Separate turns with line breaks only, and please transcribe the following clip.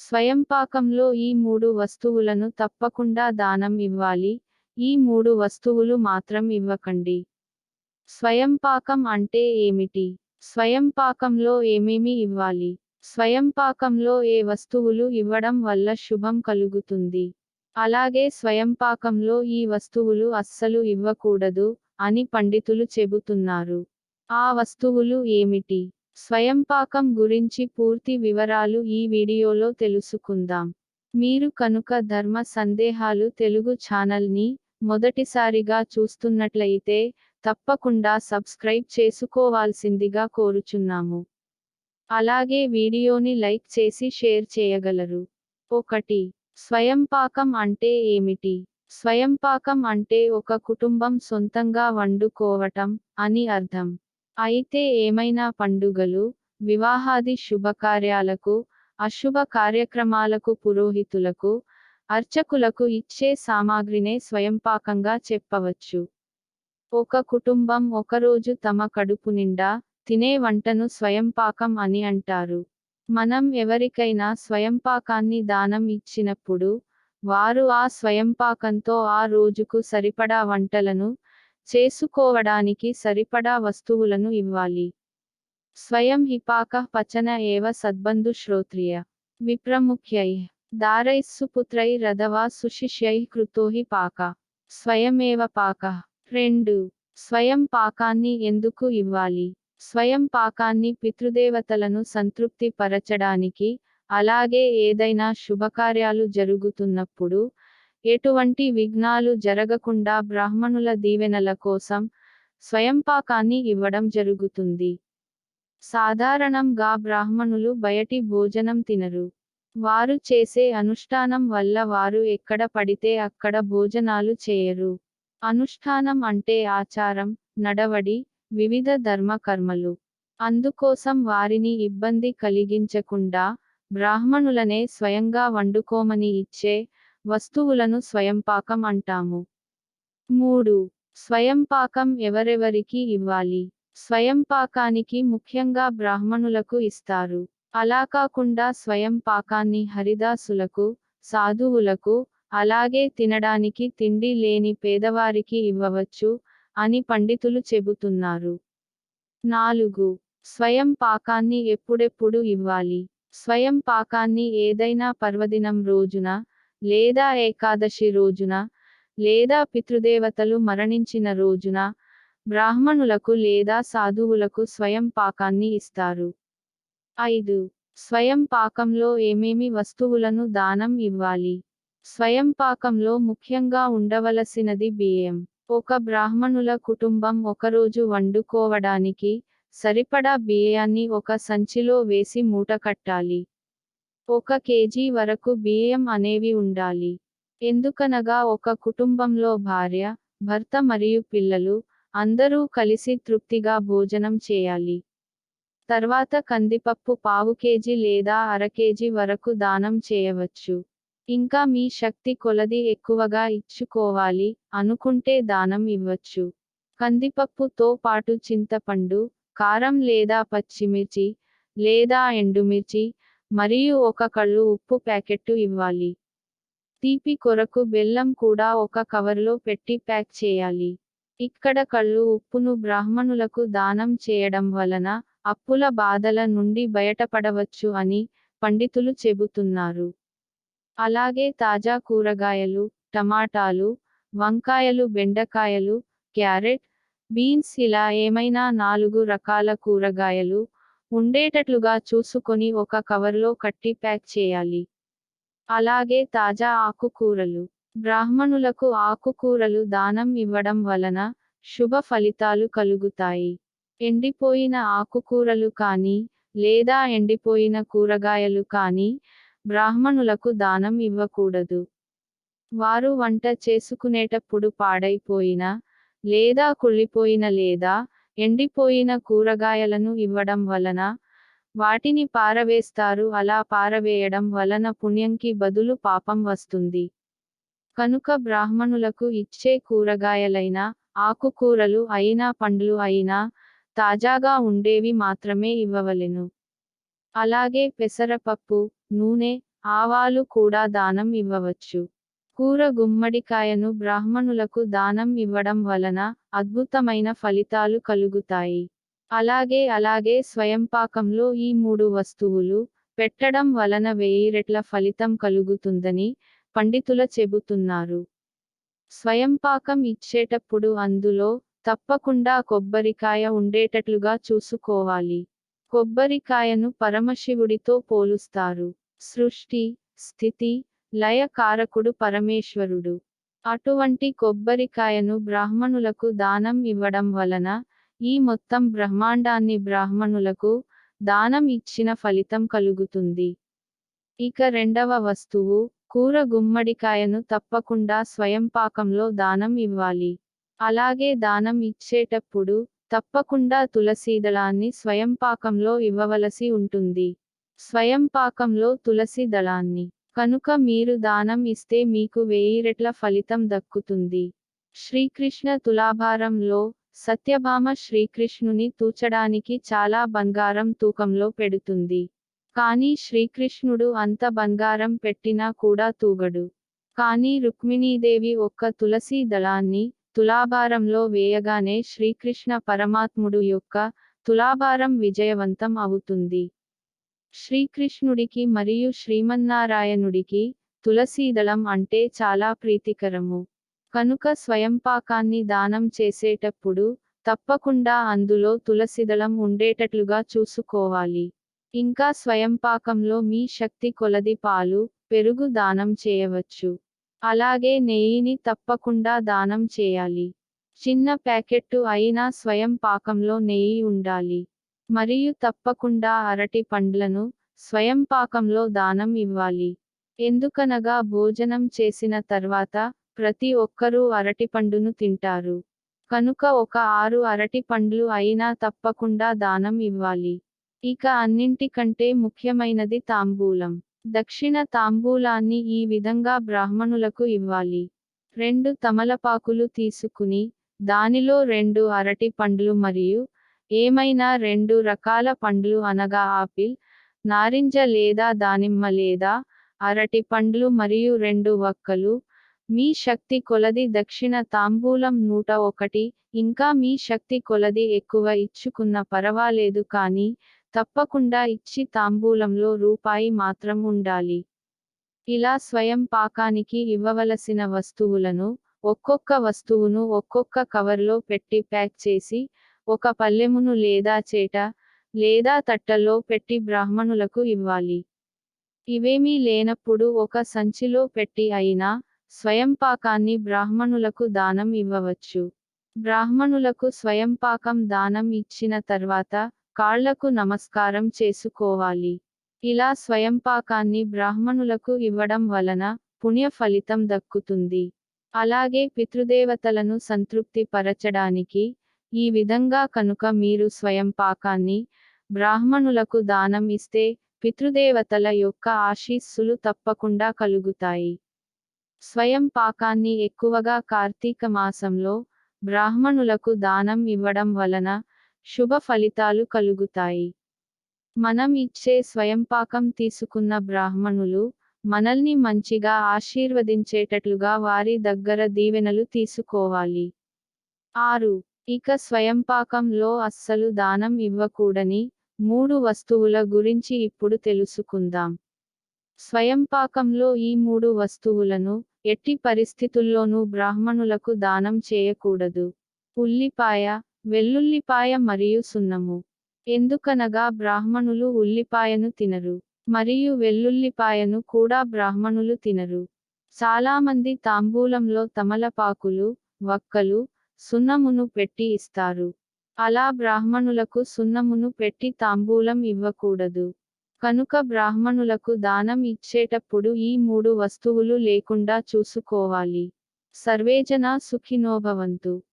స్వయంపాకంలో ఈ 3 వస్తువులను తప్పకుండా దానం ఇవ్వాలి, ఈ 3 వస్తువులు మాత్రం ఇవ్వకండి. స్వయంపాకం అంటే ఏమిటి? స్వయంపాకంలో ఏమేమి ఇవ్వాలి? స్వయంపాకంలో ఏ వస్తువులు ఇవ్వడం వల్ల శుభం కలుగుతుంది? అలాగే స్వయంపాకంలో ఈ వస్తువులు అస్సలు ఇవ్వకూడదు అని పండితులు చెబుతున్నారు. ఆ వస్తువులు ఏమిటి? స్వయంపాకం గురించి పూర్తి వివరాలు ఈ వీడియోలో తెలుసుకుందాం. మీరు కనుక ధర్మ సందేహాలు తెలుగు ఛానల్ని మొదటిసారిగా చూస్తున్నట్లయితే తప్పకుండా సబ్స్క్రైబ్ చేసుకోవాల్సిందిగా కోరుచున్నాము. అలాగే వీడియోని లైక్ చేసి షేర్ చేయగలరు. 1. స్వయంపాకం అంటే ఏమిటి? స్వయంపాకం అంటే ఒక కుటుంబం సొంతంగా వండుకోవటం అని అర్థం. అయితే ఏమైనా పండుగలు, వివాహాది శుభకార్యాలకు, అశుభ కార్యక్రమాలకు పురోహితులకు, అర్చకులకు ఇచ్చే సామాగ్రినే స్వయంపాకంగా చెప్పవచ్చు. ఒక కుటుంబం ఒకరోజు తమ కడుపు నిండా తినే వంటను స్వయంపాకం అని అంటారు. మనం ఎవరికైనా స్వయంపాకాన్ని దానం ఇచ్చినప్పుడు, వారు ఆ స్వయంపాకంతో ఆ రోజుకు సరిపడా వంటలను చేసుకోవడానికి సరిపడా వస్తువులను ఇవ్వాలి. స్వయం హిపాకః పచన ఏవ సద్బంధు శ్రోత్రియ విప్రముఖ్యైః దారైస్సుపుత్రైరథవా సుశిష్యైః కృతో హి పాక స్వయమేవ పాకః. 2. స్వయం పాకాన్ని ఎందుకు ఇవ్వాలి? స్వయం పాకాన్ని పితృదేవతలను సంతృప్తి పరచడానికి, అలాగే ఏదైనా శుభకార్యాలు జరుగుతున్నప్పుడు ఎటువంటి విఘ్నాలు జరగకుండా బ్రాహ్మణుల దీవెనల కోసం స్వయంపాకాన్ని ఇవ్వడం జరుగుతుంది. సాధారణంగా బ్రాహ్మణులు బయటి భోజనం తినరు. వారు చేసే అనుష్ఠానం వల్ల వారు ఎక్కడ పడితే అక్కడ భోజనాలు చేయరు. అనుష్ఠానం అంటే ఆచారం, నడవడి, వివిధ ధర్మ కర్మలు. అందుకోసం వారిని ఇబ్బంది కలిగించకుండా బ్రాహ్మణులనే స్వయంగా వండుకోమని ఇచ్చే వస్తువులను స్వయంపాకం అంటాము. 3. స్వయంపాకం ఎవరెవరికి ఇవ్వాలి? స్వయంపాకానికి ముఖ్యంగా బ్రాహ్మణులకు ఇస్తారు. అలా కాకుండా స్వయంపాకాన్ని హరిదాసులకు, సాధువులకు, అలాగే తినడానికి తిండి లేని పేదవారికి ఇవ్వవచ్చు అని పండితులు చెబుతున్నారు. 4. స్వయం పాకాన్ని ఎప్పుడెప్పుడు ఇవ్వాలి? స్వయం పాకాన్ని ఏదైనా పర్వదినం రోజున, లేదా ఏకాదశి రోజున, లేదా పితృదేవతలు మరణించిన రోజున బ్రాహ్మణులకు లేదా సాధువులకు స్వయం పాకాన్ని ఇస్తారు. 5. స్వయం పాకంలో ఏమేమి వస్తువులను దానం ఇవ్వాలి? స్వయం పాకంలో ముఖ్యంగా ఉండవలసినది బియ్యం. ఒక బ్రాహ్మణుల కుటుంబం ఒకరోజు వండుకోవడానికి సరిపడా బియ్యాన్ని ఒక సంచిలో వేసి మూట కట్టాలి. 1 కేజీ వరకు బియ్యం అనేవి ఉండాలి. ఎందుకనగా ఒక కుటుంబంలో భార్య, భర్త మరియు పిల్లలు అందరూ కలిసి తృప్తిగా భోజనం చేయాలి. తర్వాత కందిపప్పు పావు కేజీ లేదా అర కేజీ వరకు దానం చేయవచ్చు. ఇంకా మీ శక్తి కొలది ఎక్కువగా ఇచ్చుకోవాలి అనుకుంటే దానం ఇవ్వచ్చు. కందిపప్పుతో పాటు చింతపండు, కారం లేదా పచ్చిమిర్చి, లేదా ఎండుమిర్చి, మరియు 1 కళ్ళు ఉప్పు ప్యాకెట్టు ఇవ్వాలి. తీపి కొరకు బెల్లం కూడా ఒక కవర్లో పెట్టి ప్యాక్ చేయాలి. ఇక్కడ కళ్ళు ఉప్పును బ్రాహ్మణులకు దానం చేయడం వలన అప్పుల బాధల నుండి బయటపడవచ్చు అని పండితులు చెబుతున్నారు. అలాగే తాజా కూరగాయలు, టమాటాలు, వంకాయలు, బెండకాయలు, క్యారెట్, బీన్స్ ఇలా ఏమైనా 4 రకాల కూరగాయలు ఉండేటట్లుగా చూసుకొని ఒక కవర్లో కట్టి ప్యాక్ చేయాలి. అలాగే తాజా ఆకుకూరలు. బ్రాహ్మణులకు ఆకుకూరలు దానం ఇవ్వడం వలన శుభ ఫలితాలు కలుగుతాయి. ఎండిపోయిన ఆకుకూరలు కానీ, లేదా ఎండిపోయిన కూరగాయలు కానీ బ్రాహ్మణులకు దానం ఇవ్వకూడదు. వారు వంట చేసుకునేటప్పుడు పాడైపోయిన, లేదా కుళ్ళిపోయిన లేదా ఎండిపోయిన కూరగాయలను ఇవ్వడం వలన వాటిని పారవేస్తారు. అలా పారవేయడం వలన పుణ్యంకి బదులు పాపం వస్తుంది. కనుక బ్రాహ్మణులకు ఇచ్చే కూరగాయలైనా, ఆకుకూరలు అయినా, పండ్లు అయినా తాజాగా ఉండేవి మాత్రమే ఇవ్వవలెను. అలాగే పెసరపప్పు, నూనె, ఆవాలు కూడా దానం ఇవ్వవచ్చు. కూర గుమ్మడికాయను బ్రాహ్మణులకు దానం ఇవ్వడం వలన అద్భుతమైన ఫలితాలు కలుగుతాయి. అలాగే స్వయంపాకంలో ఈ 3 వస్తువులు పెట్టడం వలన 1000 రెట్ల ఫలితం కలుగుతుందని పండితుల చెబుతున్నారు. స్వయంపాకం ఇచ్చేటప్పుడు అందులో తప్పకుండా కొబ్బరికాయ ఉండేటట్లుగా చూసుకోవాలి. కొబ్బరికాయను పరమశివుడితో పోలుస్తారు. సృష్టి, స్థితి, లయ కారకుడు పరమేశ్వరుడు. అటువంటి కొబ్బరికాయను బ్రాహ్మణులకు దానం ఇవ్వడం వలన ఈ మొత్తం బ్రహ్మాండాన్ని బ్రాహ్మణులకు దానం ఇచ్చిన ఫలితం కలుగుతుంది. ఇక రెండవ వస్తువు, కూర గుమ్మడికాయను తప్పకుండా స్వయంపాకంలో దానం ఇవ్వాలి. అలాగే దానం ఇచ్చేటప్పుడు తప్పకుండా తులసీదళాన్ని స్వయంపాకంలో ఇవ్వవలసి ఉంటుంది. స్వయంపాకంలో తులసి దళాన్ని కనుక మీరు దానం ఇస్తే మీకు 1000 రెట్ల ఫలితం దక్కుతుంది. శ్రీకృష్ణ తులాభారంలో సత్యభామ శ్రీకృష్ణుని తూచడానికి చాలా బంగారం తూకంలో పెడుతుంది. కానీ శ్రీకృష్ణుడు అంత బంగారం పెట్టినా కూడా తూగడు. కానీ రుక్మిణీదేవి ఒక్క తులసీ దళాన్ని తులాభారంలో వేయగానే శ్రీకృష్ణ పరమాత్ముడు యొక్క తులాభారం విజయవంతం అవుతుంది. శ్రీకృష్ణుడికి మరియు శ్రీమన్నారాయణుడికి తులసీదళం అంటే చాలా ప్రీతికరము. కనుక స్వయంపాకాన్ని దానం చేసేటప్పుడు తప్పకుండా అందులో తులసిదళం ఉండేటట్లుగా చూసుకోవాలి. ఇంకా స్వయంపాకంలో మీ శక్తి కొలది పాలు, పెరుగు దానం చేయవచ్చు. అలాగే నెయ్యిని తప్పకుండా దానం చేయాలి. చిన్న ప్యాకెట్టు అయినా స్వయంపాకంలో నెయ్యి ఉండాలి. మరియు తప్పకుండా అరటి పండ్లను స్వయంపాకంలో దానం ఇవ్వాలి. ఎందుకనగా భోజనం చేసిన తర్వాత ప్రతి ఒక్కరూ అరటిపండును తింటారు. కనుక ఒక 6 అరటి పండ్లు అయినా తప్పకుండా దానం ఇవ్వాలి. ఇక అన్నింటికంటే ముఖ్యమైనది తాంబూలం. దక్షిణ తాంబూలాన్ని ఈ విధంగా బ్రాహ్మణులకు ఇవ్వాలి. 2 తమలపాకులు తీసుకుని దానిలో 2 అరటి పండ్లు మరియు ఏమైనా 2 రకాల పండ్లు అనగా ఆపిల్, నారింజ లేదా దానిమ్మ లేదా అరటి పండ్లు మరియు 2 వక్కలు, మీ శక్తి కొలది దక్షిణ తాంబూలం 101, ఇంకా మీ శక్తి కొలది ఎక్కువ ఇచ్చుకున్న పరవాలేదు కానీ తప్పకుండా ఇచ్చి తాంబూలంలో రూపాయి మాత్రం ఉండాలి. ఇలా స్వయం పాకానికి ఇవ్వవలసిన వస్తువులను ఒక్కొక్క వస్తువును ఒక్కొక్క కవర్లో పెట్టి ప్యాక్ చేసి ఒక పల్లెమును లేదా చేట లేదా తట్టలో పెట్టి బ్రాహ్మణులకు ఇవ్వాలి. ఇవేమీ లేనప్పుడు ఒక సంచిలో పెట్టి అయినా స్వయంపాకాన్ని బ్రాహ్మణులకు దానం ఇవ్వవచ్చు. బ్రాహ్మణులకు స్వయంపాకం దానం ఇచ్చిన తర్వాత కాళ్లకు నమస్కారం చేసుకోవాలి. ఇలా స్వయంపాకాన్ని బ్రాహ్మణులకు ఇవ్వడం వలన పుణ్య ఫలితం దక్కుతుంది. అలాగే పితృదేవతలను సంతృప్తి పరచడానికి ఈ విధంగా కనుక మీరు స్వయంపాకాన్ని బ్రాహ్మణులకు దానం ఇస్తే పితృదేవతల యొక్క ఆశీస్సులు తప్పకుండా కలుగుతాయి. స్వయం పాకాన్ని ఎక్కువగా కార్తీక మాసంలో బ్రాహ్మణులకు దానం ఇవ్వడం వలన శుభ ఫలితాలు కలుగుతాయి. మనం ఇచ్చే స్వయంపాకం తీసుకున్న బ్రాహ్మణులు మనల్ని మంచిగా ఆశీర్వదించేటట్లుగా వారి దగ్గర దీవెనలు తీసుకోవాలి. 6. ఇక స్వయంపాకంలో అస్సలు దానం ఇవ్వకూడని 3 వస్తువుల గురించి ఇప్పుడు తెలుసుకుందాం. స్వయంపాకంలో ఈ 3 వస్తువులను ఎట్టి పరిస్థితుల్లోనూ బ్రాహ్మణులకు దానం చేయకూడదు. ఉల్లిపాయ, వెల్లుల్లిపాయ మరియు సున్నము. ఎందుకనగా బ్రాహ్మణులు ఉల్లిపాయను తినరు. మరియు వెల్లుల్లిపాయను కూడా బ్రాహ్మణులు తినరు. చాలామంది తాంబూలంలో తమలపాకులు, వక్కలు, సున్నమును పెట్టి ఇస్తారు. అలా బ్రాహ్మణులకు సున్నమును పెట్టి తాంబూలం ఇవ్వకూడదు. కనుక బ్రాహ్మణులకు దానం ఇచ్చేటప్పుడు ఈ 3 వస్తువులు లేకుండా చూసుకోవాలి. సర్వేజనా సుఖినో భవంతు.